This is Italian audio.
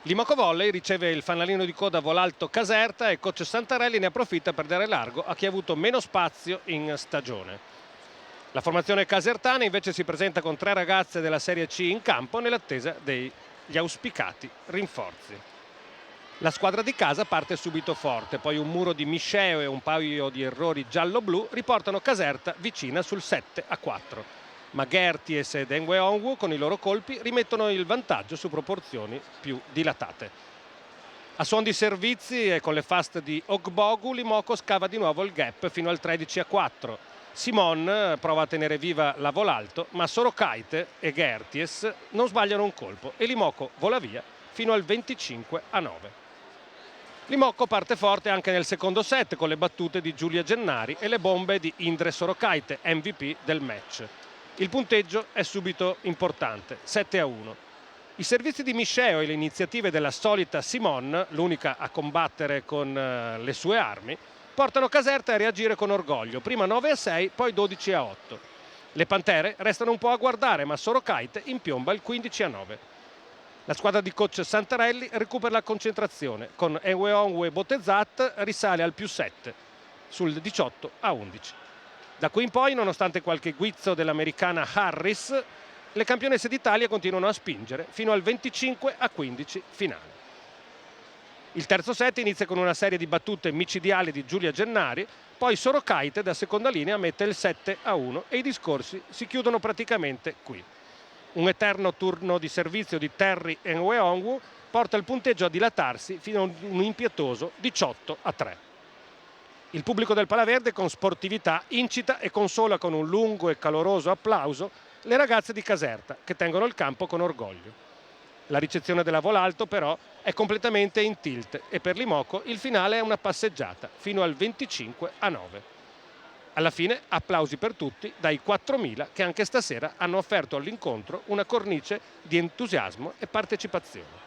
L'Imoco Volley riceve il fanalino di coda Volalto Caserta e coach Santarelli ne approfitta per dare largo a chi ha avuto meno spazio in stagione. La formazione casertana invece si presenta con 3 ragazze della Serie C in campo nell'attesa degli auspicati rinforzi. La squadra di casa parte subito forte, poi un muro di misceo e un paio di errori giallo-blu riportano Caserta vicina sul 7-4. Ma Gerties ed Enweonwu con i loro colpi rimettono il vantaggio su proporzioni più dilatate. A suon di servizi e con le fast di Ogbogu, l'Imoco scava di nuovo il gap fino al 13-4. Simon prova a tenere viva la Volalto, ma Sorokaite e Gerties non sbagliano un colpo e l'Imoco vola via fino al 25-9. L'Imoco parte forte anche nel secondo set con le battute di Giulia Gennari e le bombe di Indre Sorokaite, MVP del match. Il punteggio è subito importante, 7-1. I servizi di Misceo e le iniziative della solita Simon, l'unica a combattere con le sue armi, portano Caserta a reagire con orgoglio, prima 9-6, poi 12-8. Le Pantere restano un po' a guardare, ma Sorokaite impiomba il 15-9. La squadra di coach Santarelli recupera la concentrazione, con Enweonwu e Botezat risale al +7, sul 18-11. Da qui in poi, nonostante qualche guizzo dell'americana Harris, le campionesse d'Italia continuano a spingere fino al 25-15 finale. Il terzo set inizia con una serie di battute micidiali di Giulia Gennari, poi Sorokaite da seconda linea mette il 7-1 e i discorsi si chiudono praticamente qui. Un eterno turno di servizio di Terry Enweonwu porta il punteggio a dilatarsi fino a un impietoso 18-3. Il pubblico del Palaverde con sportività incita e consola con un lungo e caloroso applauso le ragazze di Caserta che tengono il campo con orgoglio. La ricezione della Volalto però è completamente in tilt e per l'Imoco il finale è una passeggiata fino al 25-9. Alla fine applausi per tutti dai 4.000 che anche stasera hanno offerto all'incontro una cornice di entusiasmo e partecipazione.